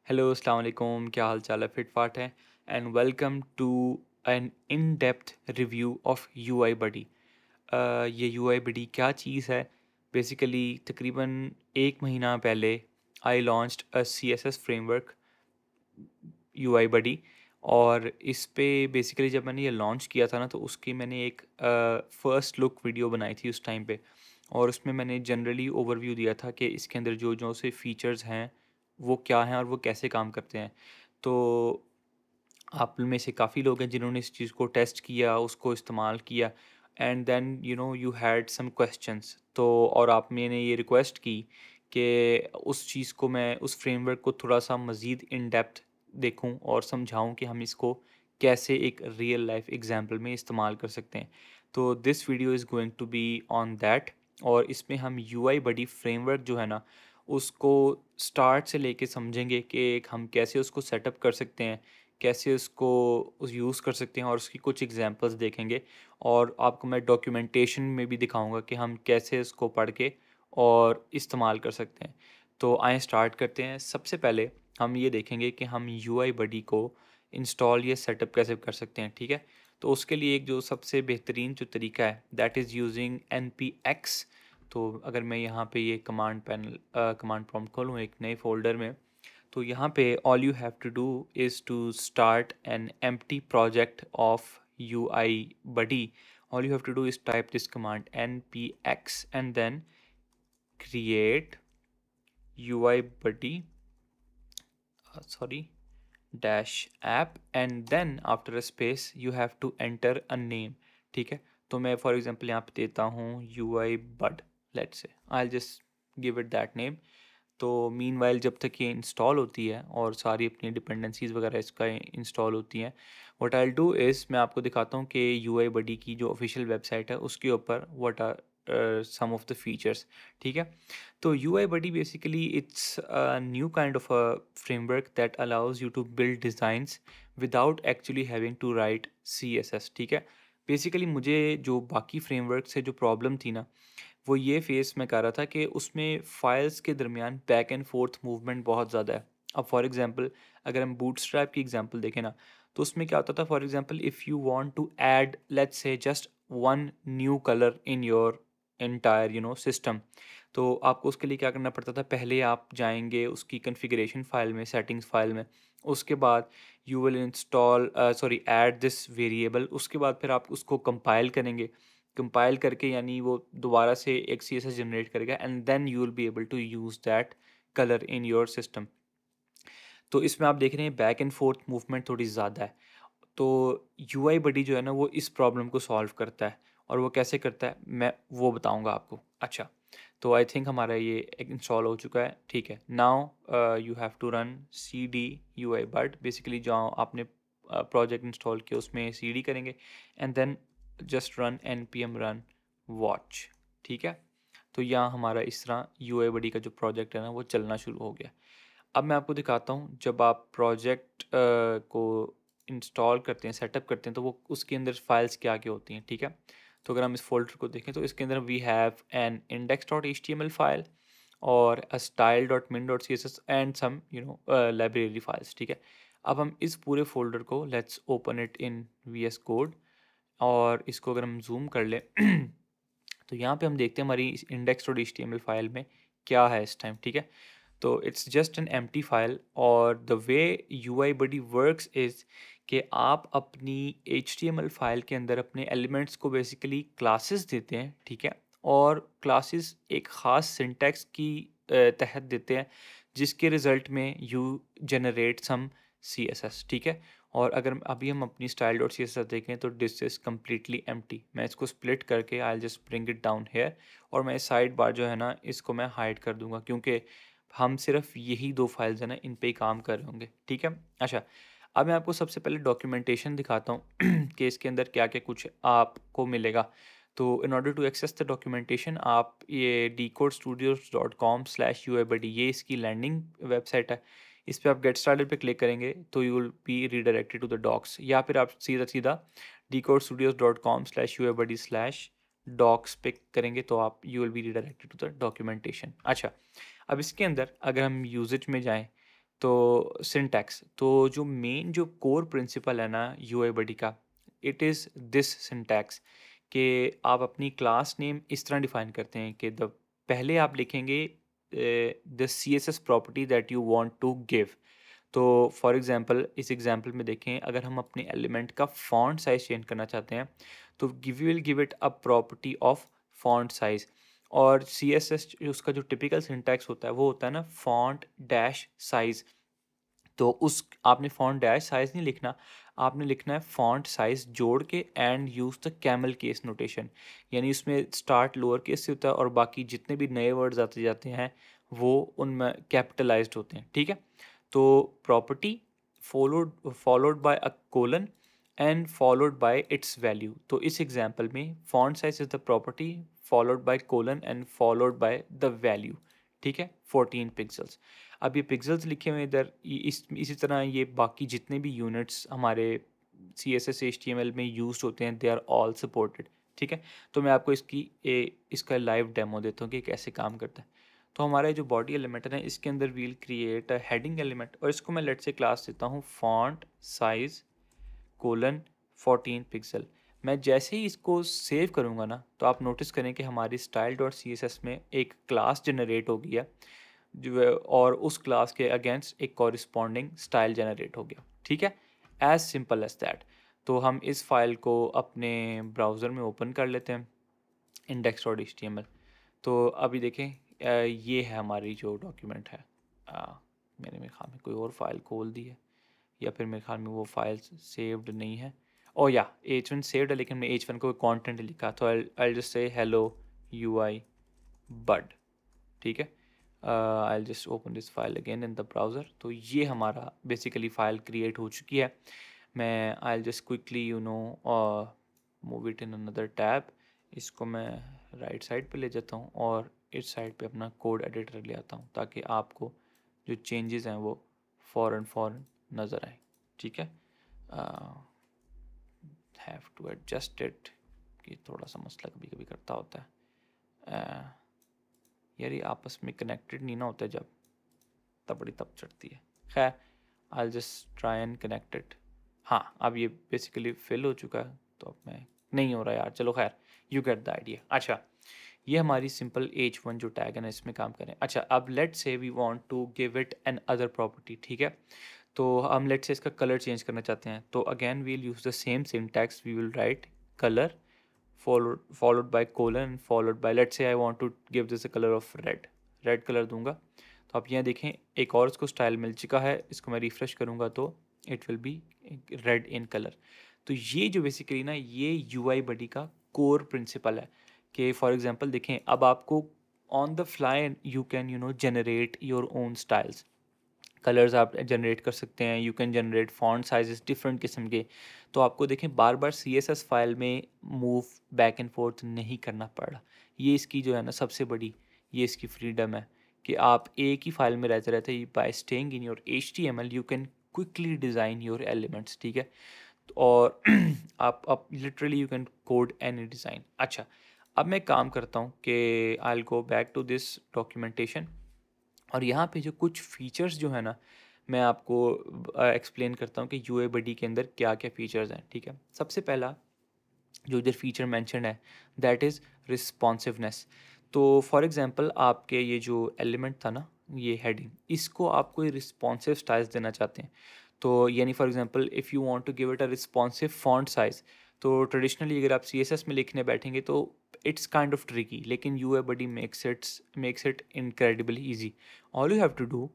Hello अस्सलाम वालेकुम, क्या हाल चाल है? फिट फाट है and welcome to an in depth review of UI buddy. ये यूआई बडी क्या चीज़ है? बेसिकली तकरीबन एक महीना पहले I launched a CSS framework UI buddy. और इस पे बेसिकली जब मैंने ये लॉन्च किया था ना, तो उसकी मैंने एक फ़र्स्ट लुक वीडियो बनाई थी उस टाइम पे। और उसमें मैंने जनरली ओवरव्यू दिया था कि इसके अंदर जो जो से फीचर्स हैं वो क्या हैं और वो कैसे काम करते हैं। तो आप में से काफ़ी लोग हैं जिन्होंने इस चीज़ को टेस्ट किया, उसको इस्तेमाल किया and then you had some questions. तो और आप मैंने ये रिक्वेस्ट की कि उस चीज़ को मैं उस फ्रेमवर्क को थोड़ा-सा मज़ीद इन डेप्थ देखूँ और समझाऊँ कि हम इसको कैसे एक रियल लाइफ़ एग्ज़ाम्पल में इस्तेमाल कर सकते हैं। तो this video is going to be on that. और इसमें हम यूआई बडी फ्रेमवर्क जो है ना, उसको स्टार्ट से लेके समझेंगे कि हम कैसे उसको सेटअप कर सकते हैं, कैसे उसको यूज़ कर सकते हैं और उसकी कुछ एग्जांपल्स देखेंगे। और आपको मैं डॉक्यूमेंटेशन में भी दिखाऊंगा कि हम कैसे इसको पढ़ के और इस्तेमाल कर सकते हैं। तो आइए स्टार्ट करते हैं। सबसे पहले हम ये देखेंगे कि हम यूआई बडी को इंस्टॉल या सेटअप कैसे कर सकते हैं, ठीक है? तो उसके लिए एक जो सबसे बेहतरीन जो तरीका है दैट इज़ यूजिंग npx। तो अगर मैं यहाँ पे ये कमांड प्रॉम्प्ट खोलूँ एक नए फ़ोल्डर में, तो यहाँ पे all you have to do is to start an empty project of UI buddy. All you have to do is type this command npx and then create ui buddy sorry dash app and then after a space you have to enter a name। ठीक है, तो मैं for example यहाँ पे देता हूँ ui bud, let's say I just give it that name. तो meanwhile जब तक ये इंस्टॉल होती है और सारी अपनी डिपेंडेंसीज वगैरह इसका इंस्टॉल होती हैं, व्हाट आई डू इज़ मैं आपको दिखाता हूँ कि यूआई बडी की जो ऑफिशियल वेबसाइट है उसके ऊपर what are some of the features. ठीक है, तो UI buddy basically it's a new kind of a framework that allows you to build designs without actually having to write CSS. ठीक है, बेसिकली मुझे जो बाकी फ्रेमवर्क से जो प्रॉब्लम थी ना, वो ये फेस मैं कर रहा था कि उसमें फाइल्स के दरमियान बैक एंड फोर्थ मूवमेंट बहुत ज़्यादा है। अब फॉर एग्जांपल अगर हम बूटस्ट्रैप की एग्जांपल देखें ना, तो उसमें क्या होता था, for example if you want to add let's say just one new colour in your entire system, तो आपको उसके लिए क्या करना पड़ता था, पहले आप जाएंगे उसकी कॉन्फ़िगरेशन फाइल में, सेटिंग्स फाइल में, उसके बाद you will install sorry add this variable, उसके बाद फिर आप उसको कंपाइल करेंगे। कंपाइल करके यानी वो दोबारा से एक सीएसएस जनरेट करेगा and then you will be able to use that colour in your system. तो इसमें आप देख रहे हैं बैक एंड फोर्थ मूवमेंट थोड़ी ज़्यादा है। तो यूआई बडी जो है ना, वो इस प्रॉब्लम को सॉल्व करता है। और वो कैसे करता है मैं वो बताऊंगा आपको। अच्छा, तो आई थिंक हमारा ये इंस्टॉल हो चुका है। ठीक है, now you have to run C D U I bud. Basically जो आपने प्रोजेक्ट इंस्टॉल किया उसमें सी डी करेंगे and then just run N P M run watch. ठीक है, तो यहाँ हमारा इस तरह यू आई बडी का जो प्रोजेक्ट है ना वो चलना शुरू हो गया। अब मैं आपको दिखाता हूँ जब आप प्रोजेक्ट को इंस्टॉल करते हैं, सेटअप करते हैं, तो वो उसके अंदर फाइल्स क्या-क्या होती हैं। ठीक है, तो अगर हम इस फ़ोल्डर को देखें तो इसके अंदर we have an index.html file और a style.min.css and some library files. ठीक है, अब हम इस पूरे फ़ोल्डर को let's open it in VS code और इसको अगर हम ज़ूम कर लें तो यहाँ पे हम देखते हैं हमारी इस index.html फाइल में क्या है इस टाइम। ठीक है, तो it's just an empty file. और the way UI buddy works is कि आप अपनी एचटीएमएल फाइल के अंदर अपने एलिमेंट्स को बेसिकली क्लासेस देते हैं। ठीक है, और क्लासेस एक ख़ास सिंटैक्स की तहत देते हैं जिसके रिज़ल्ट में यू जनरेट सम सीएसएस। ठीक है, और अगर अभी हम अपनी style dot C S S देखें तो दिस इज़ कम्प्लीटली एम्प्टी। मैं इसको स्प्लिट करके I just bring it down here और मैं साइड बार जो है ना इसको मैं हाइड कर दूंगा, क्योंकि हम सिर्फ यही 2 फाइल्स हैं ना, इन पे ही काम कर रहे होंगे। ठीक है? अच्छा, अब मैं आपको सबसे पहले डॉक्यूमेंटेशन दिखाता हूँ कि इसके अंदर क्या-क्या कुछ आपको मिलेगा। तो in order to access the documentation आप ये decodestudioz.com/uibuddy ये इसकी लैंडिंग वेबसाइट है। इस पे आप गेट स्टार्टेड पे क्लिक करेंगे तो you will be redirected to the docs, या फिर आप सीधा-सीधा decodestudioz.com/uibuddy/docs पे करेंगे तो आप you will be redirected to the documentation. अच्छा, अब इसके अंदर अगर हम यूजेज में जाएँ तो सिंटैक्स, तो जो मेन जो कोर प्रिंसिपल है ना यूआई बडी का, इट इज़ दिस सिंटैक्स कि आप अपनी क्लास नेम इस तरह डिफाइन करते हैं कि द पहले आप लिखेंगे the CSS property that you want to give. तो फॉर एग्जांपल इस एग्जांपल में देखें, अगर हम अपने एलिमेंट का फॉन्ट साइज चेंज करना चाहते हैं तो will give it a property of font size. और सीएसएस उसका जो टिपिकल सिंटैक्स होता है वो होता है ना फॉन्ट डैश साइज। तो उस आपने फॉन्ट डैश साइज नहीं लिखना, आपने लिखना है फॉन्ट साइज जोड़ के and use the camel case notation. यानी उसमें स्टार्ट लोअर केस से होता है और बाकी जितने भी नए वर्ड्स आते जाते हैं वो उनमें कैपिटलाइज्ड होते हैं, ठीक है। तो property followed by a colon and followed by it's value. तो इस एग्जांपल में font size is the property followed by colon and followed by the value, ठीक है, 14 पिक्सल्स। अब ये पिक्सल्स लिखे हुए इधर इसी तरह ये बाकी जितने भी यूनिट्स हमारे C S S H T M L में यूज होते हैं दे आर ऑल सपोर्टेड, ठीक है। तो मैं आपको इसका लाइव डेमो देता हूँ कि कैसे काम करता है। तो हमारा जो बॉडी एलिमेंट है इसके अंदर we'll create a heading element और इसको मैं लेट से क्लास देता हूँ फॉन्ट साइज कोलन 14 पिक्सल। मैं जैसे ही इसको सेव करूँगा ना तो आप नोटिस करें कि हमारी style dot C S S में एक क्लास जनरेट हो गया जो और उस क्लास के अगेंस्ट एक कॉरिस्पॉन्डिंग स्टाइल जनरेट हो गया, ठीक है। As simple as that. तो हम इस फाइल को अपने ब्राउज़र में ओपन कर लेते हैं, index dot H T M L. तो अभी देखें ये है हमारी जो डॉक्यूमेंट है। मैंने मेरे ख्याल में कोई और फाइल खोल दी है या फिर मेरे ख्याल में वो फाइल सेव्ड नहीं है। ओ या H1 सेव्ड है लेकिन मैं H1 को कंटेंट लिखा, तो I just say hello UI बड, ठीक है। I just open this file again in the browser. तो ये हमारा बेसिकली फ़ाइल क्रिएट हो चुकी है। मैं I just quickly move it in another tab. इसको मैं राइट साइड पे ले जाता हूँ और इस साइड पे अपना कोड एडिटर ले आता हूँ ताकि आपको जो चेंजेस हैं वो फ़ौरन नज़र आए, ठीक है। हैव टू एडजस्ट इट कि थोड़ा सा मसला कभी कभी करता होता है। यार ये आपस में कनेक्टेड नहीं ना होता जब तब बड़ी तब चढ़ती है। खैर I just try and connected. हाँ अब ये बेसिकली फिल हो चुका है तो अब मैं नहीं हो रहा यार, चलो खैर यू गेट द आइडिया। अच्छा ये हमारी सिंपल H1 जो टैग है ना इसमें काम करें। अच्छा अब let say we want to give it another property, ठीक है। तो हम लेट से इसका कलर चेंज करना चाहते हैं तो again we'll use the same syntax, we will write colour followed by colon followed by let's say I want to give this a color of red colour दूंगा। तो आप यहाँ देखें एक और इसको स्टाइल मिल चुका है, इसको मैं रिफ़्रेश करूँगा तो it will be red in colour. तो ये जो बेसिकली ना ये UI बडी का कोर प्रिंसिपल है कि फॉर एग्जांपल देखें अब आपको on the fly you can generate your own styles, colours आप जनरेट कर सकते हैं, you can generate font sizes different किस्म के। तो आपको देखें बार बार CSS फाइल में मूव बैक एंड फोर्थ नहीं करना पड़ रहा। ये इसकी जो है ना सबसे बड़ी ये इसकी फ्रीडम है कि आप एक ही फाइल में रहते रहते by staying in your HTML you can quickly design your elements, ठीक है। और आप literally you can code any design. अच्छा अब मैं काम करता हूँ कि I will go back to this documentation और यहाँ पे जो कुछ फीचर्स जो है ना मैं आपको एक्सप्लेन करता हूँ कि UI बडी के अंदर क्या क्या फ़ीचर्स हैं, ठीक है। सबसे पहला जो इधर फीचर मेंशन है दैट इज़ रिस्पॉन्सिवनेस। तो फॉर एग्जांपल आपके ये जो एलिमेंट था ना ये हेडिंग, इसको आप कोई रिस्पॉन्सिव स्टाइल्स देना चाहते हैं। तो यानी for example if you want to give it a responsive font size, तो ट्रेडिशनली अगर आप CSS में लिखने बैठेंगे तो इट्स काइंड ऑफ ट्रिकी, लेकिन UI buddy makes it incredibly easy. All you have to do,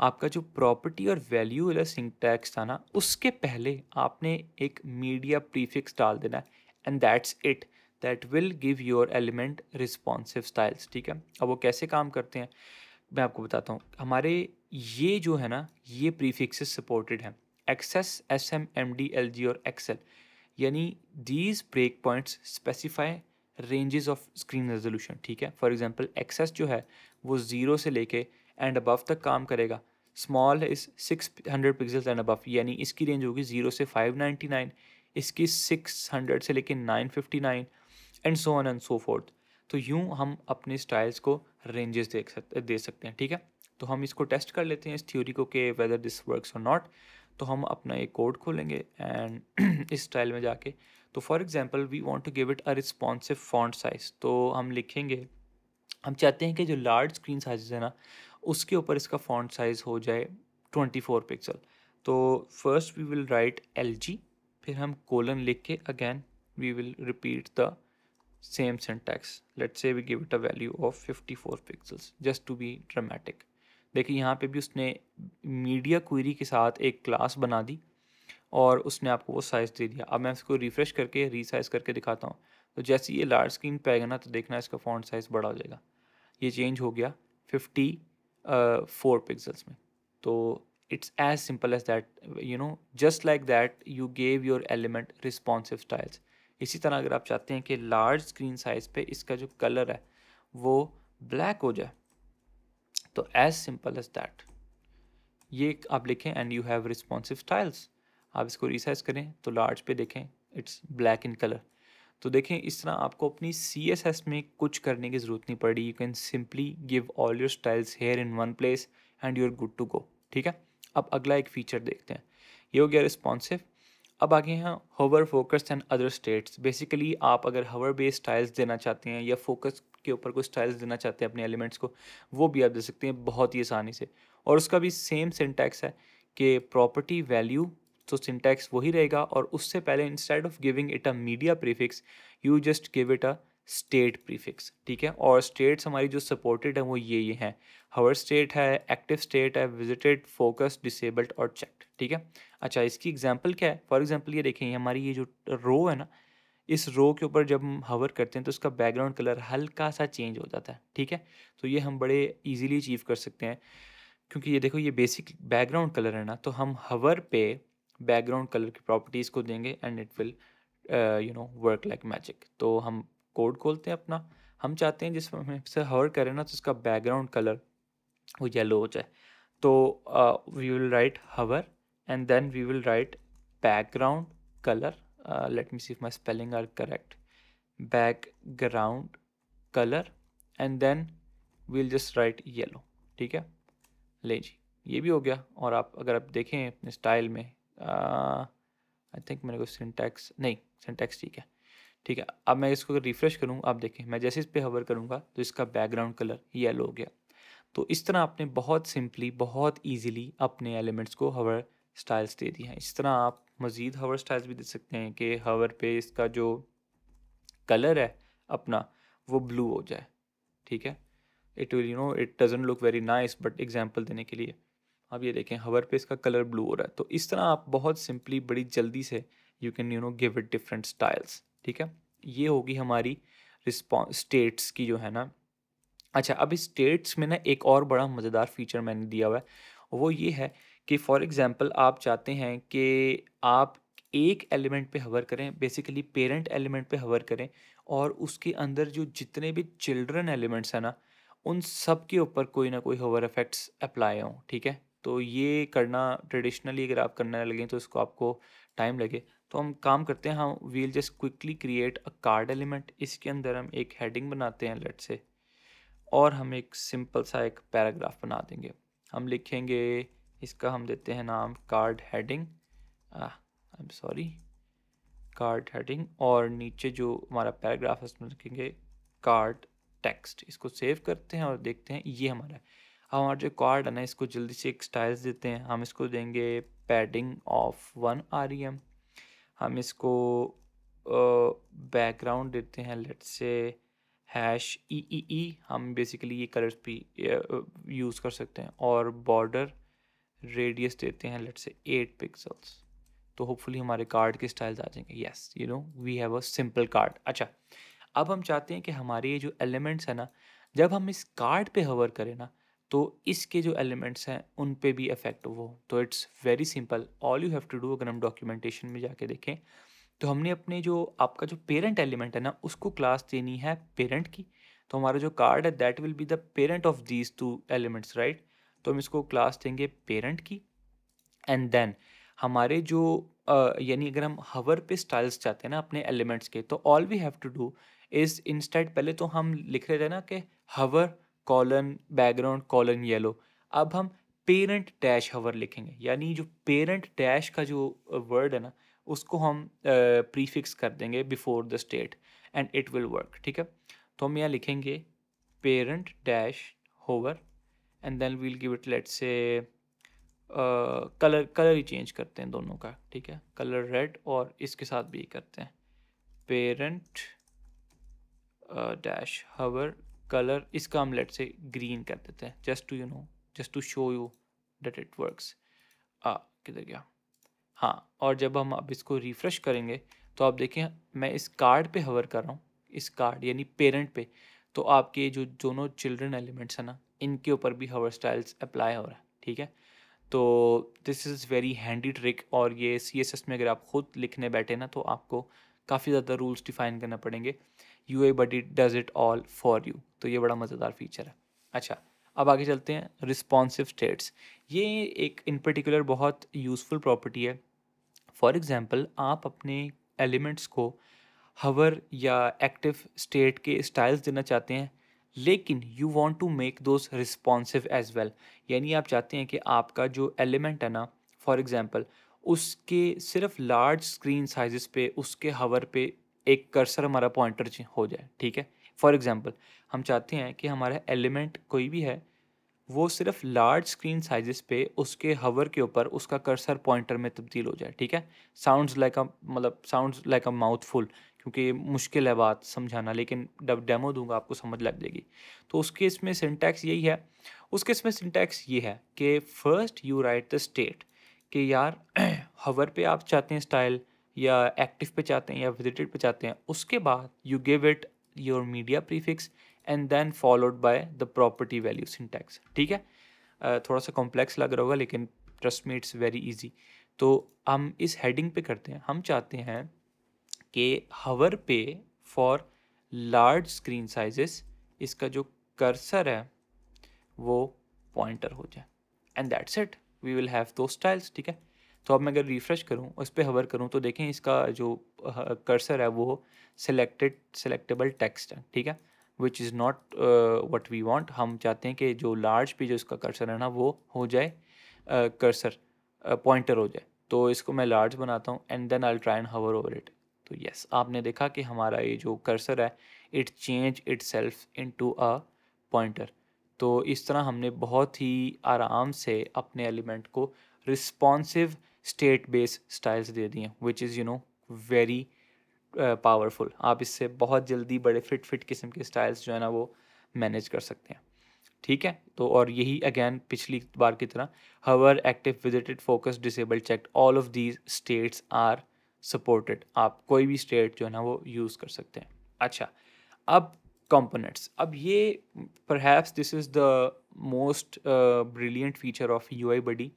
आपका जो प्रॉपर्टी और वैल्यू वाला सिंटैक्स था ना उसके पहले आपने एक मीडिया प्रीफिक्स डाल देना है and that's it, that will give your element responsive styles, ठीक है। अब वो कैसे काम करते हैं मैं आपको बताता हूँ। हमारे ये जो है ना ये प्रीफिक्सेस सपोर्टेड हैं, एक्सेस SM MD LG और एक्सेल। यानी these break points specify ranges of screen resolution, ठीक है। फॉर एग्जांपल एक्सेस जो है वो 0 से लेके एंड अबव तक काम करेगा। Small is 600 pixels and above, यानी इसकी रेंज होगी 0 से 599, इसकी 600 से लेके 959 and so on and so fourth. तो यूँ हम अपने स्टाइल्स को रेंजेस दे सकते हैं, ठीक है। तो हम इसको टेस्ट कर लेते हैं इस थ्योरी को कि वेदर दिस वर्क्स और नॉट। तो हम अपना एक कोड खोलेंगे एंड इस स्टाइल में जाके, तो for example we want to give it a responsive font size, तो हम लिखेंगे, हम चाहते हैं कि जो लार्ज स्क्रीन साइज है ना उसके ऊपर इसका फॉन्ट साइज हो जाए 24 पिक्सल। तो first we will write LG, फिर हम कोलन लिख के again we will repeat the same syntax. Let's say we give it a value of 54 pixels just to be dramatic. देखिए यहाँ पे भी उसने मीडिया क्वेरी के साथ एक क्लास बना दी और उसने आपको वो साइज़ दे दिया। अब मैं इसको रिफ़्रेश करके रीसाइज करके दिखाता हूँ, तो जैसे ये लार्ज स्क्रीन पे आएगा ना तो देखना इसका फॉन्ट साइज़ बड़ा हो जाएगा। ये चेंज हो गया 54 पिक्सल्स में। तो it's as simple as that, just like that you gave your element responsive styles. इसी तरह अगर आप चाहते हैं कि लार्ज स्क्रीन साइज पे इसका जो कलर है वो ब्लैक हो जाए, तो एज सिंपल एज दैट ये आप लिखें and you have responsive styles. आप इसको रिसाइज करें तो लार्ज पे देखें इट्स ब्लैक इन कलर। तो देखें इस तरह आपको अपनी CSS में कुछ करने की ज़रूरत नहीं पड़ी। You can simply give all your styles here in one place and you are good to go. ठीक है, अब अगला एक फीचर देखते हैं। ये हो गया रिस्पॉन्सिव। अब आगे हैं hover, focus and other states. Basically आप अगर होवर बेस्ड स्टाइल्स देना चाहते हैं या फोकस के ऊपर कोई स्टाइल्स देना चाहते हैं अपने एलिमेंट्स को, वो भी आप दे सकते हैं बहुत ही आसानी से। और उसका भी सेम सिंटैक्स है कि प्रॉपर्टी वैल्यू, तो सिंटैक्स वही रहेगा और उससे पहले instead of giving it a media prefix you just give it a state prefix. ठीक है, और स्टेट्स हमारी जो सपोर्टेड है वो ये हैं, हावर स्टेट है, एक्टिव स्टेट है, विजिटेड, फोकस, डिसेबल्ड और चेक्ड। ठीक है, अच्छा इसकी एग्जांपल क्या है? फॉर एग्जांपल ये देखें, हमारी ये जो रो है ना, इस रो के ऊपर जब हम हवर करते हैं तो इसका बैकग्राउंड कलर हल्का सा चेंज हो जाता है। ठीक है, तो ये हम बड़े इजीली अचीव कर सकते हैं क्योंकि ये देखो ये बेसिक बैकग्राउंड कलर है ना, तो हम हवर पे बैकग्राउंड कलर की प्रॉपर्टीज़ को देंगे and it will work like magic. तो हम कोड खोलते हैं अपना, हम चाहते हैं जिस हम से हवर करें ना तो इसका बैकग्राउंड कलर वो येलो हो जाए। तो we will write hover and then we will write background color. Let me see if my spelling are correct. Background color and then we'll just write yellow. ठीक है, ले जी ये भी हो गया। और आप अगर आप देखें अपने स्टाइल में, आई थिंक मेरे को सिंटैक्स नहीं, सिंटैक्स ठीक है। ठीक है, अब मैं इसको रिफ्रेश करूँ, आप देखें मैं जैसे इस पर हवर करूँगा तो इसका बैकग्राउंड कलर येलो हो गया। तो इस तरह आपने बहुत सिंपली, बहुत ईजिली अपने एलिमेंट्स को हवर स्टाइल्स दे दी हैं। इस तरह आप मज़ीद हवर स्टाइल्स भी दे सकते हैं कि हवर पे इसका जो कलर है अपना वो ब्लू हो जाए। ठीक है, it will it doesn't look very nice, but example देने के लिए अब ये देखें हवर पे इसका कलर ब्लू हो रहा है। तो इस तरह आप बहुत सिंपली, बड़ी जल्दी से you can give it different styles. ठीक है, ये होगी हमारी रिस्पॉन्स स्टेट्स की जो है ना। अच्छा, अब इस स्टेट्स में ना एक और बड़ा मज़ेदार फीचर मैंने दिया हुआ है, वो ये है कि फॉर एग्जांपल आप चाहते हैं कि आप एक एलिमेंट पे हवर करें, बेसिकली पेरेंट एलिमेंट पे हवर करें और उसके अंदर जो जितने भी चिल्ड्रन एलिमेंट्स हैं ना उन सब के ऊपर कोई ना कोई हवर इफेक्ट्स अप्लाई हों। ठीक है, तो ये करना ट्रेडिशनली अगर आप करने लगे तो इसको आपको टाइम लगे। तो हम काम करते हैं, हम we'll just quickly create a card element. इसके अंदर हम एक हेडिंग बनाते हैं लेट्स से, और हम एक सिंपल सा एक पैराग्राफ बना देंगे। हम लिखेंगे, इसका हम देते हैं नाम card heading, I am sorry, card heading, और नीचे जो हमारा पैराग्राफ है उसमें लिखेंगे कार्ड टेक्स्ट। इसको सेव करते हैं और देखते हैं ये हमारा है। अब हमारा जो कार्ड है ना इसको जल्दी से एक स्टाइल्स देते हैं। हम इसको देंगे पैडिंग ऑफ 1 REM। हम इसको बैकग्राउंड देते हैं लेट्स से #EEE। हम बेसिकली ये कलर्स भी यूज़ कर सकते हैं। और बॉर्डर रेडियस देते हैं लेट्स से 8 पिक्सल्स। तो होपफुली हमारे कार्ड के स्टाइल्स आ जाएंगे। Yes, we have a simple card. अच्छा, अब हम चाहते हैं कि हमारे ये जो एलिमेंट्स हैं ना, जब हम इस कार्ड पे हवर करें ना तो इसके जो एलिमेंट्स हैं उन पे भी इफेक्ट हो। तो it's very simple, all you have to do, अगर हम डॉक्यूमेंटेशन में जाके देखें तो हमने अपने जो आपका जो पेरेंट एलिमेंट है ना उसको क्लास देनी है पेरेंट की। तो हमारा जो कार्ड है that will be the parent of these two elements, right. तो हम इसको क्लास देंगे पेरेंट की एंड देन हमारे जो यानी अगर हम हवर पे स्टाइल्स चाहते हैं ना अपने एलिमेंट्स के, तो all we have to do is instead, पहले तो हम लिख रहे थे ना कि hover colon background colon yellow. अब हम पेरेंट डैश हवर लिखेंगे, यानी जो पेरेंट डैश का जो वर्ड है ना, उसको हम प्रीफिक्स कर देंगे before the state and it will work. ठीक है, तो हम यहाँ लिखेंगे parent dash hover and then we'll give it let's say colour ही चेंज करते हैं दोनों का। ठीक है, कलर रेड, और इसके साथ भी करते हैं पेरेंट डैश हवर कलर, इसका हम लेट से ग्रीन कर देते हैं, just to just to show you that it works. किधर गया? हाँ, और जब हम अब इसको रिफ़्रेश करेंगे तो आप देखें मैं इस कार्ड पे हवर कर रहा हूँ, इस कार्ड यानी पेरेंट पे, तो आपके जो दोनों चिल्ड्रन एलिमेंट्स हैं ना, इनके ऊपर भी हवर स्टाइल्स अप्लाई हो रहा है। ठीक है, तो this is very handy trick, और ये CSS में अगर आप खुद लिखने बैठे ना तो आपको काफ़ी ज़्यादा रूल्स डिफाइन करना पड़ेंगे। UI buddy does it all for you, तो ये बड़ा मज़ेदार फीचर है। अच्छा, अब आगे चलते हैं रिस्पॉन्सिव स्टेट्स। ये एक इन पर्टिकुलर बहुत यूज़फुल प्रॉपर्टी है। फॉर एग्ज़ाम्पल, आप अपने एलिमेंट्स को हवर या एक्टिव स्टेट के स्टाइल्स देना चाहते हैं, लेकिन you want to make those responsive as well, यानी आप चाहते हैं कि आपका जो एलिमेंट है ना, फॉर एग्ज़ाम्पल उसके सिर्फ लार्ज स्क्रीन साइजेस पे उसके हवर पे एक कर्सर हमारा पॉइंटर हो जाए। ठीक है, फॉर एग्ज़ाम्पल हम चाहते हैं कि हमारा एलिमेंट कोई भी है, वो सिर्फ लार्ज स्क्रीन साइजेस पे उसके हवर के ऊपर उसका कर्सर पॉइंटर में तब्दील हो जाए। ठीक है, साउंड्स लाइक अ माउथफुल, क्योंकि ये मुश्किल है बात समझाना, लेकिन जब डेमो दूंगा आपको समझ लग जाएगी। तो उस केस में सिंटैक्स यही है, उस केस में सिंटैक्स ये है कि first you right the state कि यार हवर पे आप चाहते हैं स्टाइल, या एक्टिव पे चाहते हैं, या विजिटेड पे चाहते हैं, उसके बाद you give it your media prefix and then followed by the property value syntax. ठीक है, थोड़ा सा कॉम्प्लेक्स लग रहा होगा, लेकिन trust me it's very easy. तो हम इस हेडिंग पे करते हैं, हम चाहते हैं कि हवर पे फॉर लार्ज स्क्रीन साइजेस इसका जो कर्सर है वो पॉइंटर हो जाए, and that's it, we will have दो स्टाइल्स। ठीक है, तो अब मैं अगर रिफ़्रेश करूँ, उस पर हवर करूँ, तो देखें इसका जो कर्सर है वो सेलेक्टेबल टेक्स्ट है। ठीक है, which is not what we want. हम चाहते हैं कि जो लार्ज पे जो इसका कर्सर है ना वो हो जाए कर्सर पॉइंटर हो जाए। तो इसको मैं लार्ज बनाता हूँ and then I try and hover over it. तो यस, आपने देखा कि हमारा ये जो कर्सर है it change itself into a pointer. तो इस तरह हमने बहुत ही आराम से अपने एलिमेंट को रिस्पॉन्सिव स्टेट बेस्ड स्टाइल्स दे दिए, विच इज़ वेरी पावरफुल। आप इससे बहुत जल्दी बड़े फिट किस्म के स्टाइल्स जो है ना वो मैनेज कर सकते हैं। ठीक है, तो और यही अगेन पिछली बार की तरह hover active visited focus disabled checked all of these states are supported. आप कोई भी स्टेट जो है ना वो यूज़ कर सकते हैं। अच्छा, अब कंपोनेंट्स, अब ये perhaps this is the most brilliant feature of UI बडी।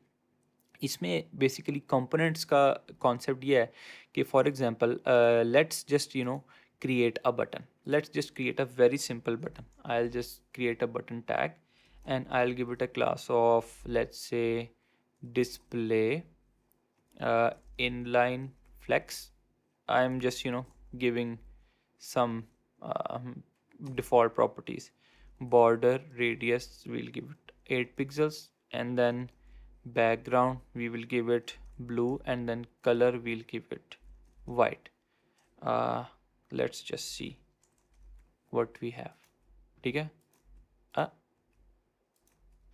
इसमें बेसिकली कंपोनेंट्स का कॉन्सेप्ट ये है कि for example let's just create a button. Let's just create a very simple button. I'll just create a button tag and I'll give it a class of, let's say, display inline flex. I'm just giving some default properties. Border radius we'll give it 8 pixels, and then background we will give it blue, and then color we'll give it white. Let's just see what we have. ठीक है,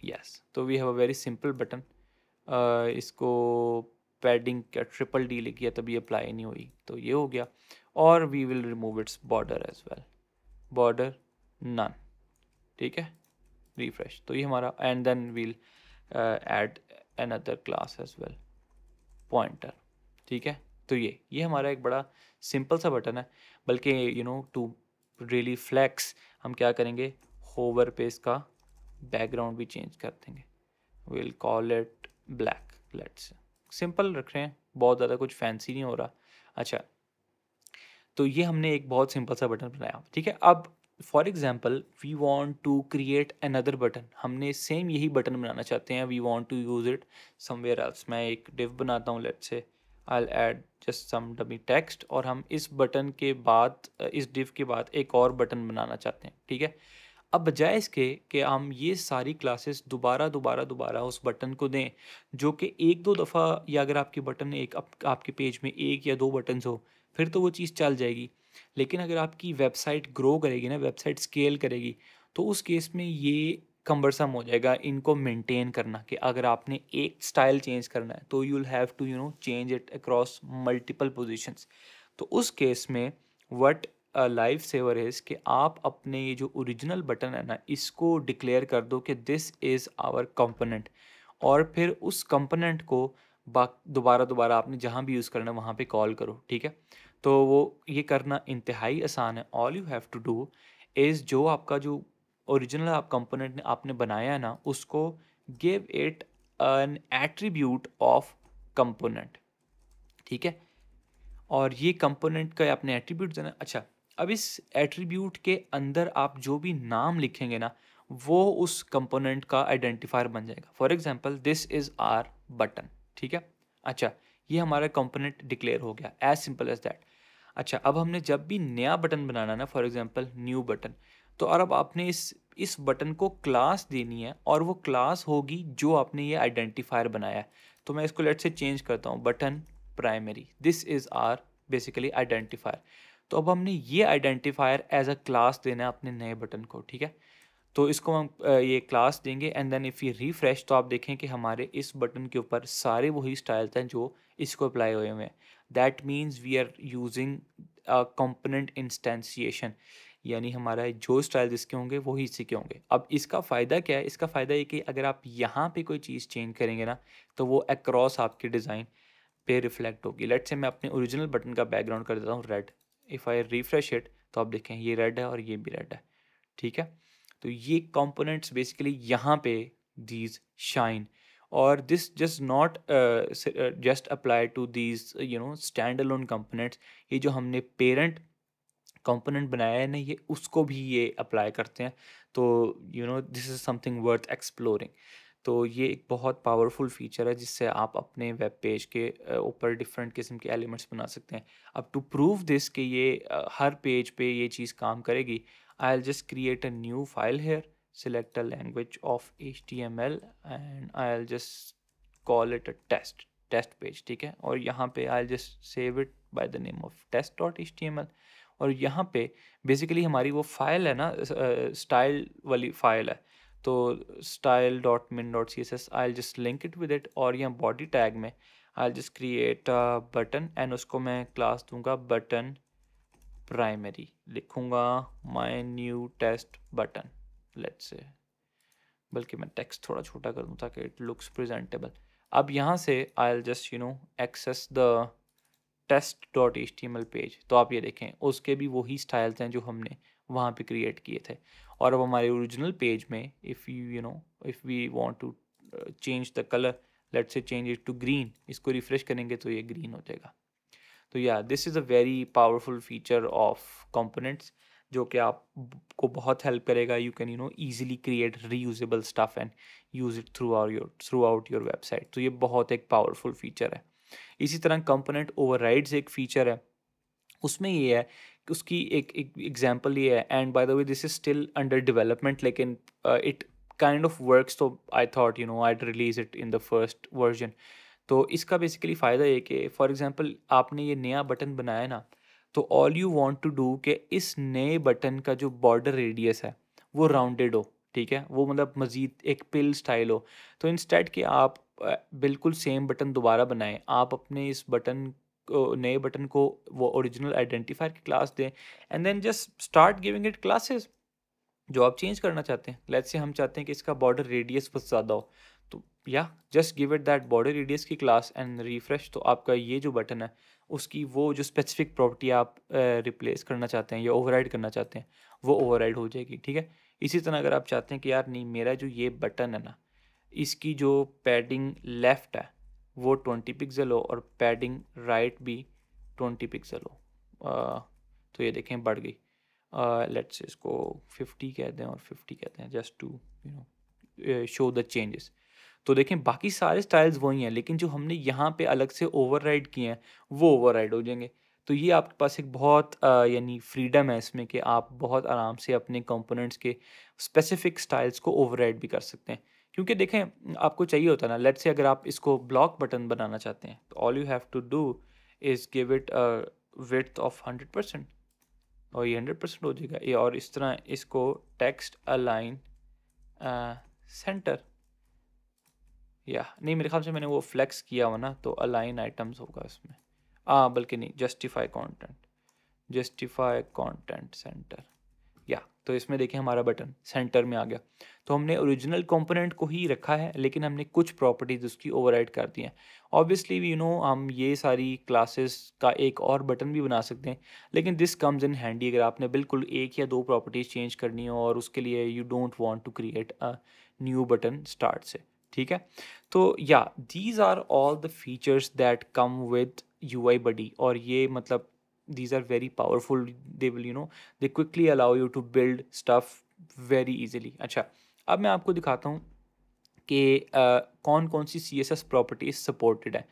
yes, तो we have a very simple button. इसको padding क्या triple D लिखी है तभी apply नहीं हुई, तो ये हो गया। और we will remove its border as well, border none. ठीक है, रिफ्रेश, तो ये हमारा, and then we'll add another class as well, pointer. ठीक है, तो ये हमारा एक बड़ा सिंपल सा बटन है, बल्कि टू रियली फ्लैक्स हम क्या करेंगे, होवर पे इसका बैकग्राउंड भी चेंज कर देंगे। Will call it black, let's simple रख रहे हैं, बहुत ज़्यादा कुछ फैंसी नहीं हो रहा। अच्छा, तो ये हमने एक बहुत सिंपल सा बटन बनाया। ठीक है, अब for example we want to create another button, हमने सेम यही बटन बनाना चाहते हैं, we want to use it somewhere else. मैं एक डिव बनाता हूँ, let's say I add just some dummy text, और हम इस बटन के बाद, इस डिव के बाद एक और बटन बनाना चाहते हैं। ठीक है, अब बजाय इसके कि हम ये सारी क्लासेस दोबारा उस बटन को दें, जो कि एक दो दफ़ा, या अगर आपके बटन एक आपके पेज में एक या दो बटन्स हो फिर तो वो चीज़ चल जाएगी। लेकिन अगर आपकी वेबसाइट ग्रो करेगी ना, वेबसाइट स्केल करेगी, तो उस केस में ये कम्बरसम हो जाएगा इनको मेंटेन करना, कि अगर आपने एक स्टाइल चेंज करना है तो you will have to change it across multiple positions. तो उस केस में व्हाट लाइफ सेवर इज़ कि आप अपने ये जो ओरिजिनल बटन है ना, इसको डिक्लेयर कर दो कि दिस इज़ आवर कंपोनेंट, और फिर उस कंपोनेंट को दोबारा आपने जहाँ भी यूज़ करना है वहाँ पे कॉल करो, ठीक है। तो वो ये करना इंतहाई आसान है। All you have to do is, जो आपका जो ओरिजिनल आप कंपोनेंट ने आपने बनाया है ना, उसको give it N attribute of component, ठीक है। और ये कंपोनेंट का आपने एट्रीब्यूट देना। अच्छा, अब इस एट्रीब्यूट के अंदर आप जो भी नाम लिखेंगे ना, वो उस कंपोनेंट का आइडेंटिफायर बन जाएगा। For example this is are button, ठीक है। अच्छा, ये हमारा कंपोनेंट डिक्लेयर हो गया, एज सिंपल एज दैट। अच्छा, अब हमने जब भी नया बटन बनाना ना, फॉर एग्जांपल न्यू बटन, तो और अब आपने इस बटन को क्लास देनी है, और वो क्लास होगी जो आपने ये आइडेंटिफायर बनाया है। तो मैं इसको लेट से चेंज करता हूँ, button primary, this is our basically identifier. तो अब हमने ये आइडेंटिफायर एज अ क्लास देना है अपने नए बटन को, ठीक है। तो इसको हम ये क्लास देंगे, and then if you refresh तो आप देखें कि हमारे इस बटन के ऊपर सारे वही स्टाइल्स हैं जो इसको अप्लाई हुए हुए हैं। That means we are using component instantiation, यानी हमारा जो स्टाइल जिसके होंगे वही इसी के होंगे। अब इसका फ़ायदा क्या है? इसका फ़ायदा ये कि अगर आप यहाँ पे कोई चीज़ चेंज करेंगे ना, तो वो अक्रॉस आपके डिज़ाइन पे रिफ्लेक्ट होगी। लेट्स से मैं अपने ओरिजिनल बटन का बैकग्राउंड कर देता हूँ red. If I refresh it तो आप देखें ये रेड है और ये भी रेड है, ठीक है। तो ये कंपोनेंट्स बेसिकली यहाँ पे दीज शाइन, और this just not just apply to these standalone components. ये जो हमने पेरेंट कंपोनेंट बनाया है ना, ये उसको भी ये अप्लाई करते हैं। तो this is something worth exploring. तो ये एक बहुत पावरफुल फीचर है जिससे आप अपने वेब पेज के ऊपर डिफरेंट किस्म के एलिमेंट्स बना सकते हैं। अब टू प्रूव दिस कि ये हर पेज पे ये चीज़ काम करेगी, आई will just create a new file hair, select a language of HTML, and I'll just call it a test page, ठीक है। और यहाँ पे I'll just save it by the name of test.html। और यहाँ पे बेसिकली हमारी वो फाइल है ना, स्टाइल वाली फाइल है। तो style.min.css I'll just link it with it, और यहाँ बॉडी टैग में I'll just create a button, and उसको मैं क्लास दूंगा बटन प्राइमरी, लिखूंगा my new test button, let's say, बल्कि मैं टेक्स्ट थोड़ा छोटा कर दूं ताकि इट लुक्स प्रेजेंटेबल। अब यहाँ से I will just access the test.html page. तो आप ये देखें उसके भी वही स्टाइल्स हैं जो हमने वहाँ पे क्रिएट किए थे। और अब हमारे ओरिजिनल पेज में if if we want to change the colour, let's say change it to green, इसको रिफ्रेश करेंगे तो ये ग्रीन हो जाएगा। तो या this is a very powerful feature of components, जो कि आप को बहुत हेल्प करेगा। You can easily create reusable stuff and use it throughout your website. तो ये बहुत एक पावरफुल फीचर है। इसी तरह कंपोनेंट ओवरराइड्स एक फीचर है, उसमें ये है कि उसकी एक एग्जांपल ये है, and by the way this is still under development, लेकिन इट काइंड ऑफ वर्क्स। तो I thought eyed release it in the first version. तो इसका बेसिकली फ़ायदा ये कि फॉर एग्जांपल आपने ये नया बटन बनाया ना, तो all you want to do कि इस नए बटन का जो बॉर्डर रेडियस है वो राउंडेड हो, ठीक है। वो मतलब मज़ीद एक पिल स्टाइल हो। तो इंस्टेड कि आप बिल्कुल सेम बटन दोबारा बनाएं, आप अपने इस बटन नए बटन को वो ओरिजिनल आइडेंटिफायर की क्लास दें, and then just start giving it classes जो आप चेंज करना चाहते हैं। लेट्स से हम चाहते हैं कि इसका बॉर्डर रेडियस बहुत ज़्यादा हो, तो या just give it that border radius की क्लास एंड रिफ्रेश। तो आपका ये जो बटन है उसकी वो जो स्पेसिफिक प्रॉपर्टी आप रिप्लेस करना चाहते हैं या ओवरराइड करना चाहते हैं वो ओवरराइड हो जाएगी, ठीक है। इसी तरह अगर आप चाहते हैं कि यार नहीं, मेरा जो ये बटन है ना, इसकी जो पैडिंग लेफ़्ट है वो 20 पिक्सल हो और पैडिंग राइट भी 20 पिक्सल हो, तो ये देखें बढ़ गई। लेट्स इसको 50 कह दें और 50 कहते हैं, just to show the changes. तो देखें बाकी सारे स्टाइल्स वही हैं, लेकिन जो हमने यहाँ पे अलग से ओवरराइड किए हैं वो ओवरराइड हो जाएंगे। तो ये आपके पास एक बहुत यानी फ्रीडम है इसमें कि आप बहुत आराम से अपने कंपोनेंट्स के स्पेसिफिक स्टाइल्स को ओवरराइड भी कर सकते हैं। क्योंकि देखें आपको चाहिए होता है ना, लेट्स से अगर आप इसको ब्लॉक बटन बनाना चाहते हैं तो all you have to do is give it a width of 100% और ये 100% हो जाएगा ये। और इस तरह इसको टेक्स्ट अलाइन सेंटर, या नहीं मेरे ख्याल से मैंने वो फ्लेक्स किया हुआ ना, तो अलाइन आइटम्स होगा इसमें। बल्कि नहीं, जस्टिफाई कंटेंट सेंटर, या तो इसमें देखिए हमारा बटन सेंटर में आ गया। तो हमने ओरिजिनल कंपोनेंट को ही रखा है लेकिन हमने कुछ प्रॉपर्टीज़ उसकी ओवरराइड कर दी हैं। ऑब्वियसली यू नो हम ये सारी क्लासेस का एक और बटन भी बना सकते हैं, लेकिन दिस कम्स इन हैंडी अगर आपने बिल्कुल एक या दो प्रॉपर्टीज़ चेंज करनी हो और उसके लिए you don't want to create a new button start से। ठीक है, तो या these are all the features that come with UI buddy, और ये मतलब these are very powerful, they will they quickly allow you to build stuff very easily। अच्छा, अब मैं आपको दिखाता हूँ कि कौन कौन सी CSS प्रॉपर्टीज सपोर्टेड है।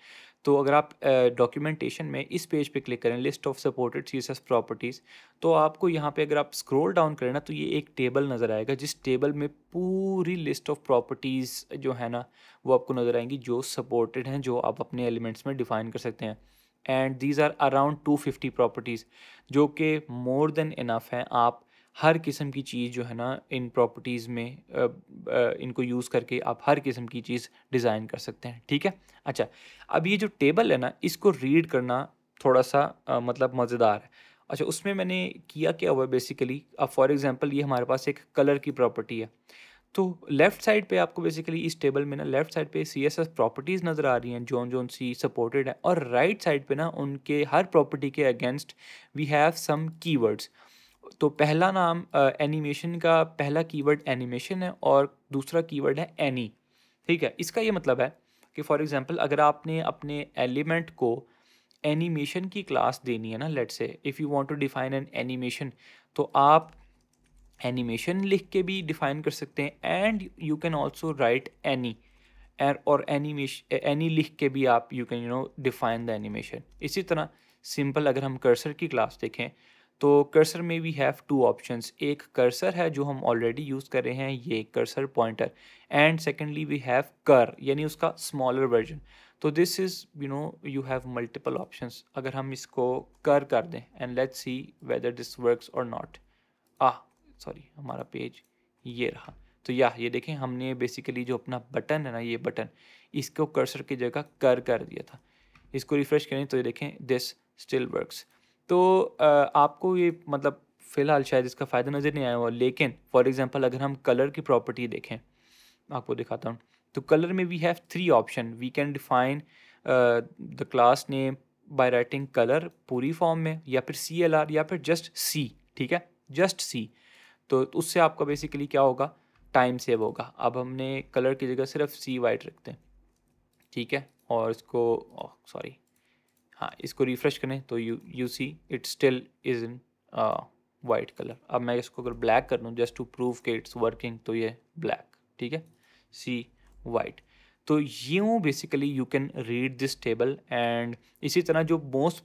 तो अगर आप डॉक्यूमेंटेशन में इस पेज पे क्लिक करें list of supported CSS properties, तो आपको यहाँ पे अगर आप स्क्रॉल डाउन करें ना तो ये एक टेबल नज़र आएगा जिस टेबल में पूरी लिस्ट ऑफ प्रॉपर्टीज़ जो है ना वो आपको नज़र आएंगी जो सपोर्टेड हैं, जो आप अपने एलिमेंट्स में डिफ़ाइन कर सकते हैं। And these are around 250 properties जो कि मोर देन इनफ हैं। आप हर किस्म की चीज़ जो है ना इन प्रॉपर्टीज़ में इनको यूज़ करके आप हर किस्म की चीज़ डिज़ाइन कर सकते हैं। ठीक है, अच्छा अब ये जो टेबल है ना इसको रीड करना थोड़ा सा मतलब मज़ेदार है। अच्छा, उसमें मैंने किया क्या हुआ बेसिकली, अब फॉर एग्जांपल ये हमारे पास एक कलर की प्रॉपर्टी है। तो लेफ़्ट साइड पे आपको बेसिकली इस टेबल में ना लेफ़्ट साइड पे CSS प्रॉपर्टीज़ नज़र आ रही हैं जोन जोन सी सपोर्टेड है, और राइट साइड पे ना उनके हर प्रॉपर्टी के against we have some keywords. तो पहला नाम एनिमेशन का पहला कीवर्ड एनिमेशन है और दूसरा कीवर्ड है एनी। ठीक है, इसका ये मतलब है कि फॉर एग्जांपल अगर आपने अपने एलिमेंट को एनिमेशन की क्लास देनी है ना, let's say if you want to define an animation, तो आप एनिमेशन लिख के भी डिफाइन कर सकते हैं and you can also right any, और एनिमेशन एनी लिख के भी आप you can define the animation. इसी तरह सिंपल अगर हम कर्सर की क्लास देखें तो कर्सर में वी हैव टू ऑप्शंस, एक कर्सर है जो हम ऑलरेडी यूज़ कर रहे हैं ये cursor pointer, and secondly we have कर यानी उसका स्मॉलर वर्जन। तो this is you have multiple options. अगर हम इसको कर दें and let's see whether this works और नॉट। सॉरी हमारा पेज ये रहा। तो ये देखें हमने बेसिकली जो अपना बटन है ना ये बटन, इसको कर्सर की जगह कर दिया था। इसको रिफ़्रेश करें तो ये देखें दिस स्टिल वर्क्स। तो आपको ये मतलब फ़िलहाल शायद इसका फ़ायदा नज़र नहीं आया हुआ, लेकिन फॉर एग्जांपल अगर हम कलर की प्रॉपर्टी देखें, आपको दिखाता हूँ। तो कलर में we have 3 option, we can define the class name by writing colour पूरी फॉर्म में, या फिर CLR, या फिर जस्ट C। ठीक है, जस्ट C। तो उससे आपका बेसिकली क्या होगा, टाइम सेव होगा। अब हमने कलर की जगह सिर्फ C वाइट रखते हैं। ठीक है, और इसको सॉरी हाँ इसको रिफ़्रेश करें तो you see it still is in white colour. अब मैं इसको अगर ब्लैक कर दूँ जस्ट टू प्रूव के इट्स वर्किंग, तो ये ब्लैक। ठीक है, सी वाइट। तो यूँ basically you can read this table. And इसी तरह जो मोस्ट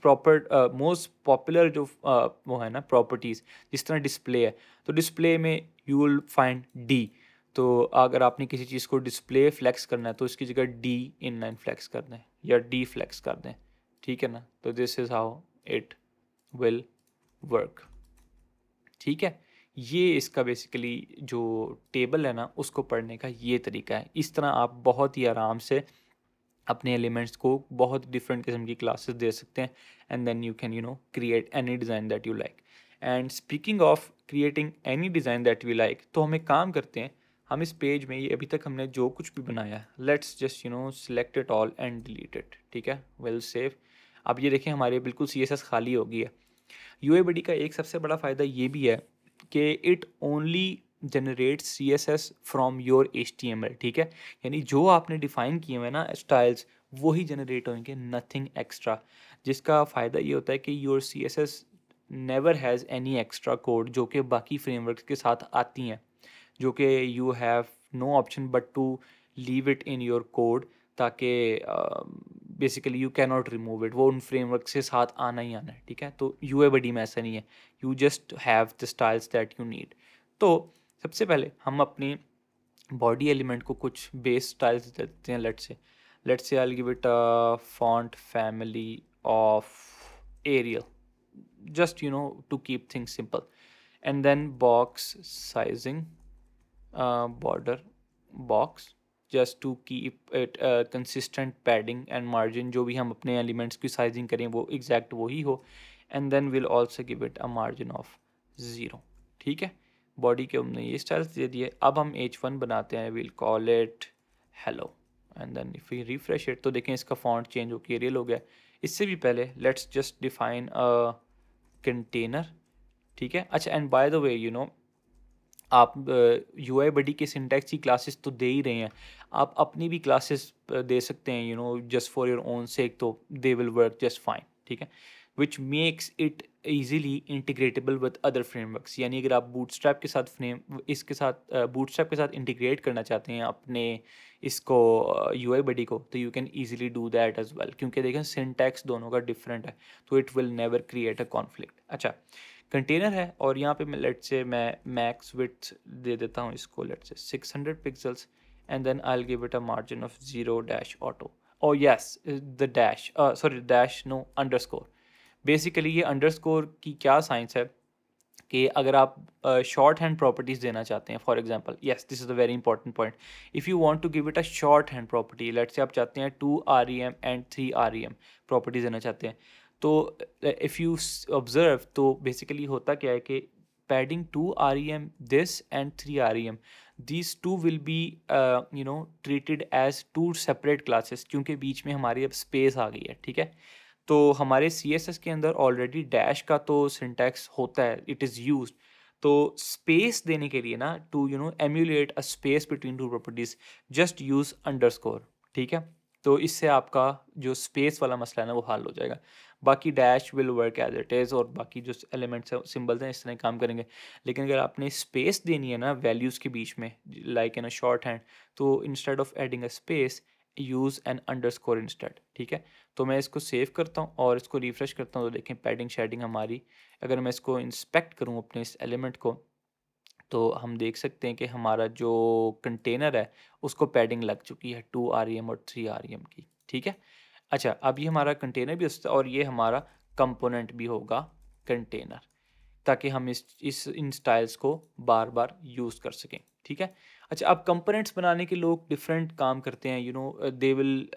पॉपुलर जो वो है ना प्रॉपर्टीज़, जिस तरह डिस्प्ले है, तो डिस्प्ले में यू विल फाइंड डी। तो अगर आपने किसी चीज़ को डिस्प्ले फ्लेक्स करना है तो इसकी जगह डी इनलाइन फ्लेक्स कर दें या डी फ्लेक्स कर दें। ठीक है ना, तो this is how it will work. ठीक है, ये इसका बेसिकली जो टेबल है ना उसको पढ़ने का ये तरीका है। इस तरह आप बहुत ही आराम से अपने एलिमेंट्स को बहुत डिफरेंट किस्म की क्लासेस दे सकते हैं, and then you can create any design that you like. And speaking of creating any design that we like, तो हम एक काम करते हैं, हम इस पेज में ये अभी तक हमने जो कुछ भी बनाया है let's just select it all and delete it. ठीक है, विल सेव। अब ये देखें हमारे बिल्कुल CSS खाली हो गई है। UIBD का एक सबसे बड़ा फ़ायदा ये भी है कि it only generates CSS from your HTML। ठीक है, यानी जो आपने डिफ़ाइन किए हुए ना स्टाइल्स वही जनरेट होंगे, नथिंग एक्स्ट्रा। जिसका फ़ायदा ये होता है कि your CSS never has any extra code जो कि बाकी फ्रेमवर्क्स के साथ आती हैं, जो कि you have no option but to leave it in your code, ताकि basically you can not remove it, वो उन फ्रेमवर्क से साथ आना ही आना है, ठीक है। तो यूआई बडी में ऐसा नहीं है, you just have the styles that you need. तो सबसे पहले हम अपनी बॉडी एलिमेंट को कुछ बेस स्टाइल्स देते हैं। Let's say I will give it a font family of Arial, just to keep things simple. And then box sizing, border box, just to keep it consistent padding and margin, जो भी हम अपने elements की sizing करें वो exact वही हो। And then will also give it a margin of 0, ठीक है। बॉडी के हमने ये स्टाइल्स दे दिए। अब हम H1 बनाते हैं, will call it hello. And then if we refresh it तो देखें इसका फॉन्ट चेंज होकर एरियल हो गया। इससे भी पहले let's just define a container, ठीक है। अच्छा, एंड बाय द वे आप UI बडी के सिंटैक्स की क्लासेस तो दे ही रहे हैं, आप अपनी भी क्लासेस दे सकते हैं just for your own sake, तो they will work just fine, ठीक है। Which makes it easily integratable with other frameworks. यानी अगर आप बूटस्ट्रैप के साथ बूटस्ट्रैप के साथ इंटीग्रेट करना चाहते हैं अपने इसको UI बडी को, तो you can easily do that as well, क्योंकि देखें सिंटैक्स दोनों का डिफरेंट है, तो it will never create a conflict. अच्छा, कंटेनर है और यहाँ पे मैं मैक्स विड्थ दे देता हूँ इसको, let's say 600 pixels. And then I will give it a margin of 0 dash auto. और yes, the dash, sorry dash no, underscore. Basically ये अंडरस्कोर की क्या साइंस है कि अगर आप शॉर्ट हैंड प्रॉपर्टीज़ देना चाहते हैं, for example, yes this is a very important point, if you want to give it a shorthand property, let's say आप चाहते हैं 2 REM एंड 3 REM प्रॉपर्टीज़ देना चाहते हैं, तो इफ़ यू ऑब्जर्व तो बेसिकली होता क्या है कि padding 2 REM this and 3 REM, these two will be treated as two separate classes, क्योंकि बीच में हमारी अब स्पेस आ गई है, ठीक है। तो हमारे CSS के अंदर ऑलरेडी डैश का तो सिंटैक्स होता है, इट इज़ यूज्ड। तो स्पेस देने के लिए ना, to emulate a space between two properties, just use underscore, ठीक है। तो इससे आपका जो स्पेस वाला मसला है ना वो हल हो जाएगा। बाकी dash will work as it is, और बाकी जो एलिमेंट्स हैं सिंबल्स हैं इस तरह काम करेंगे। लेकिन अगर आपने स्पेस देनी है ना वैल्यूज़ के बीच में, like in a shorthand, तो instead of adding a space use an underscore instead, ठीक है। तो मैं इसको सेव करता हूँ और इसको रिफ़्रेश करता हूँ, तो देखें पैडिंग शेडिंग हमारी, अगर मैं इसको इंस्पेक्ट करूँ अपने इस एलिमेंट को, तो हम देख सकते हैं कि हमारा जो कंटेनर है उसको पैडिंग लग चुकी है 2 REM और 3 REM की, ठीक है। अच्छा, अब ये हमारा कंटेनर भी होता है और ये हमारा कंपोनेंट भी होगा कंटेनर, ताकि हम इस इन स्टाइल्स को बार बार यूज़ कर सकें, ठीक है। अच्छा, अब कंपोनेंट्स बनाने के लोग डिफरेंट काम करते हैं, दे विल,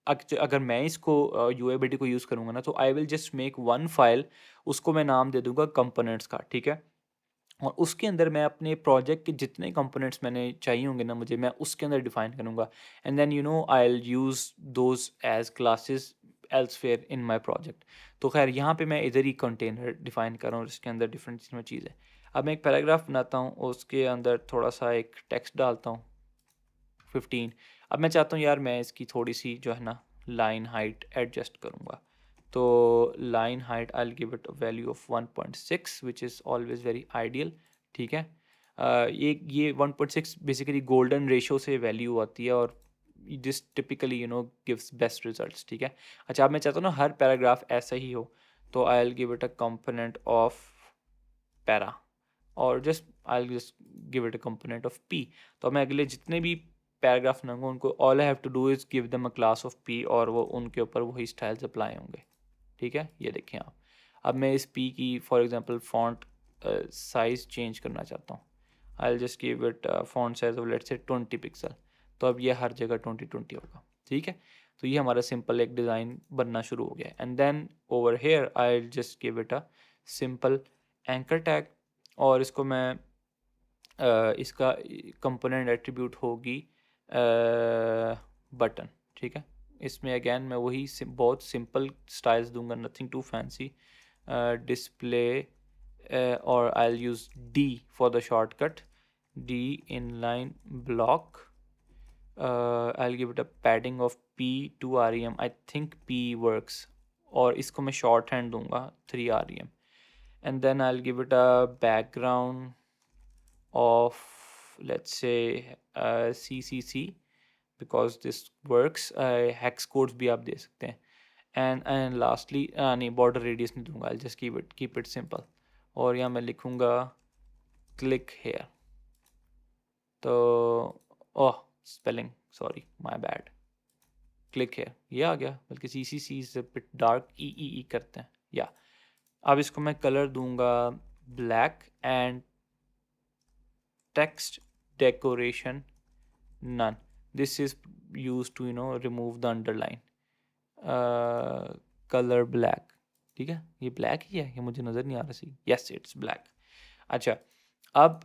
अगर मैं इसको UIBD को यूज़ करूँगा ना, तो I will just make one file, उसको मैं नाम दे दूँगा कंपोनेंट्स का, ठीक है। और उसके अंदर मैं अपने प्रोजेक्ट के जितने कंपोनेंट्स मैंने चाहिए होंगे ना मुझे, मैं उसके अंदर डिफाइन करूँगा, and then I will use those as classes elsewhere in my project. तो खैर यहाँ पे मैं इधर ही कंटेनर डिफाइन कर रहा हूँ, इसके अंदर डिफरेंट इसमें चीज़ है। अब मैं एक पैराग्राफ बनाता हूँ, उसके अंदर थोड़ा सा एक टेक्स्ट डालता हूँ 15। अब मैं चाहता हूँ यार मैं इसकी थोड़ी सी जो है ना लाइन हाइट एडजस्ट करूँगा, तो line height I will give it value of 1.6 which is always very ideal, ठीक है। ये 1.6 बेसिकली गोल्डन रेशो से वैल्यू आती है, और this typically gives best results, ठीक है। अच्छा, अब मैं चाहता हूँ ना हर पैराग्राफ ऐसा ही हो, तो I will give it a component of para, और just I will just give it a component of P. तो मैं अगले जितने भी पैराग्राफ लूँगा उनको all I have to do is give them a class of P, और वो उनके ऊपर वही स्टाइल्स अप्लाई होंगे, ठीक है। ये देखें आप, अब मैं इस पी की for example font size change करना चाहता हूँ, आई will just give it font size of let's say 20 pixel, तो अब ये हर जगह 20 होगा, ठीक है। तो ये हमारा सिंपल एक डिज़ाइन बनना शुरू हो गया। And then over here I will just give it a simple anchor tag, और इसको मैं इसका कंपोनेंट एट्रीब्यूट होगी बटन, ठीक है। इसमें अगेन मैं वही बहुत सिंपल स्टाइल्स दूंगा, नथिंग टू फैंसी, डिस्प्ले, और आई will use D for the shortcut, D inline block, I'll give it a padding of P 2 REM, I think P works, और इसको मैं शॉर्ट हैंड दूंगा 3 REM, and then I'll give it a background of let's say CCC because this works, hex codes भी आप दे सकते हैं, and lastly नहीं बॉर्डर रेडियस नहीं दूंगा, I just keep it simple. और यहाँ मैं लिखूँगा क्लिक हेयर। तो oh spelling sorry my bad, click here ये आ गया, बल्कि सी से बिट डार्क ई करते हैं या। अब इसको मैं कलर दूंगा black and text decoration none. This is used to remove the underline. Colour black, ठीक है ये ब्लैक ही है, ये मुझे नज़र नहीं आ रहा सी, यस इट्स ब्लैक। अच्छा अब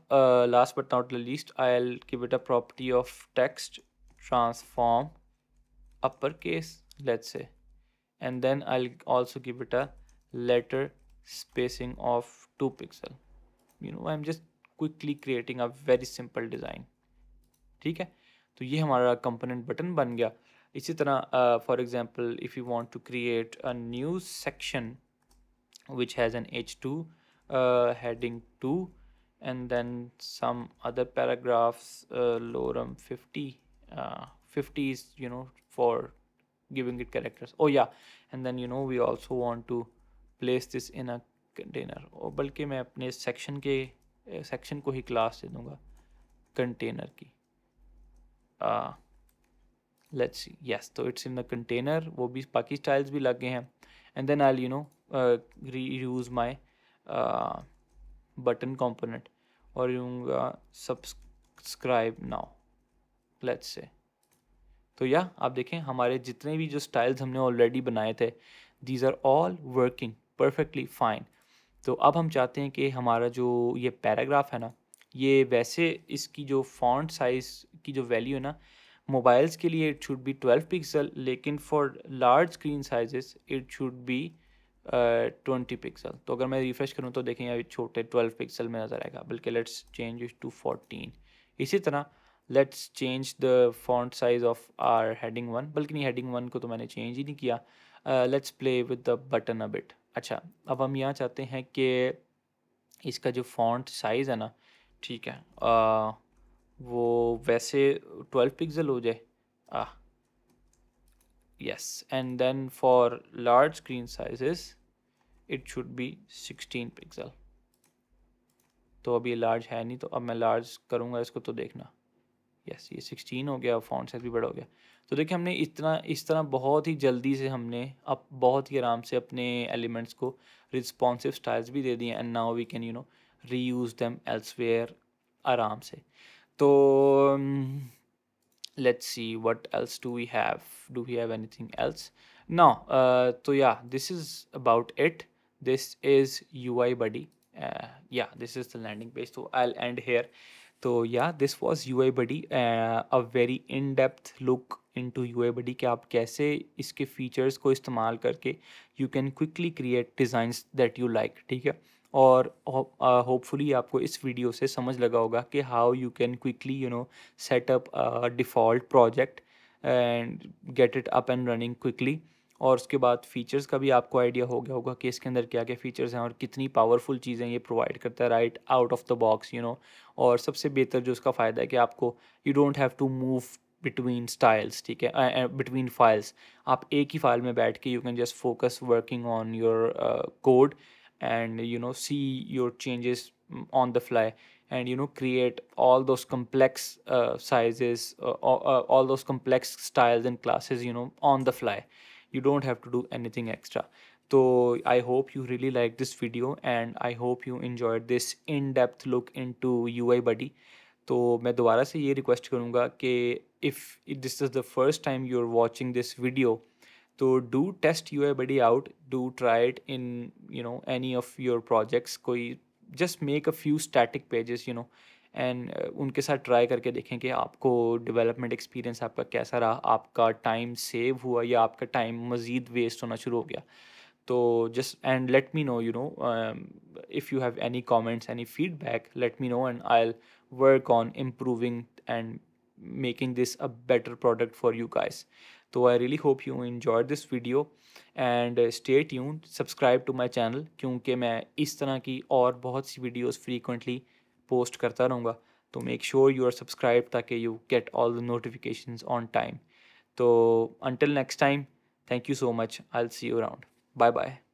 last but not least I will give it a property of text transform upper case, let's say, and then I'll also give it a letter spacing of 2 pixel. I'm just quickly creating a very simple design, ठीक है। तो ये हमारा component button बन गया। इसी तरह for example if you want to create a new section which has an h2 heading 2 and then some other paragraphs, lorem 50, 50 is for giving it characters, oh yeah, and then we also want to place this in a container, और बल्कि मैं अपने section को ही class दे दूंगा container की। Let's see yes, तो it's in the container, वो भी बाकी स्टाइल्स भी लगे हैं। And then I reuse my button component और यूँगा सब्सक्राइब नाउ, लेट्स से। तो या आप देखें हमारे जितने भी जो स्टाइल्स हमने ऑलरेडी बनाए थे, these are all working perfectly fine. तो अब हम चाहते हैं कि हमारा जो ये पैराग्राफ है ना, ये वैसे इसकी जो फॉन्ट साइज़ की जो वैल्यू है ना, मोबाइल्स के लिए इट शुड बी 12 पिक्सल, लेकिन for large screen sizes it should be 20 pixel. तो अगर मैं रिफ़्रेश करूँ तो देखें ये छोटे 12 पिक्सल में नज़र आएगा, बल्कि लेट्स चेंज इट टू 14। इसी तरह let's change the font size of our heading 1, बल्कि नहीं हेडिंग 1 को तो मैंने चेंज ही नहीं किया। Let's play with the button a bit. अच्छा अब हम यहाँ चाहते हैं कि इसका जो फॉन्ट साइज़ है ना, ठीक है, वो वैसे 12 पिक्सल हो जाए, yes, and then for large screen sizes it should be 16 pixel. तो अभी लार्ज है नहीं, तो अब मैं लार्ज करूँगा इसको तो देखना, यस ये 16 हो गया, फॉन्ट साइज भी बड़ा हो गया। तो देखिए हमने इस तरह बहुत ही जल्दी से हमने अब बहुत ही आराम से अपने एलिमेंट्स को रिस्पॉन्सिव स्टाइल्स भी दे दिए, and now we can reuse them elsewhere आराम से। तो let's see what else do we have anything else? No, so yeah, this is about it. This is UI buddy. Yeah, this is the landing page, so I'll end here. So yeah, this was UI buddy, a very in-depth look into UI buddy कि आप कैसे इसके features को इस्तेमाल करके you can quickly create designs that you like, ठीक है। और होपफुली आपको इस वीडियो से समझ लगा होगा कि how you can quickly set up default project and get it up and running quickly. और उसके बाद फ़ीचर्स का भी आपको आइडिया हो गया होगा कि इसके अंदर क्या क्या फ़ीचर्स हैं और कितनी पावरफुल चीज़ें ये प्रोवाइड करता है right out of the box और सबसे बेहतर जो उसका फ़ायदा है कि आपको you don't have to move between styles, ठीक है, बिटवीन फाइल्स। आप एक ही फाइल में बैठ के you can just focus working on your code and see your changes on the fly, and create all those complex sizes, all those complex styles and classes on the fly. You don't have to do anything extra. So I hope you really like this video and I hope you enjoyed this in-depth look into UI buddy. तो मैं दोबारा से ये request करूँगा कि if this is the first time you are watching this video, तो do test UI buddy out, do try it in any of your projects। कोई just make a few static pages and उनके साथ try करके देखें कि आपको development experience आपका कैसा रहा, आपका टाइम सेव हुआ या आपका टाइम मज़ीद वेस्ट होना शुरू हो गया। तो just and let me know if you have any comments, any feedback, let me know and I'll work on improving and making this a better product for you guys. So I really hope you enjoyed this video and stay tuned, subscribe to my channel क्योंकि मैं इस तरह की और बहुत सी videos frequently post करता रहूँगा। तो make sure you are subscribed ताकि you get all the notifications on time. So until next time, Thank you so much. I'll see you around. Bye bye.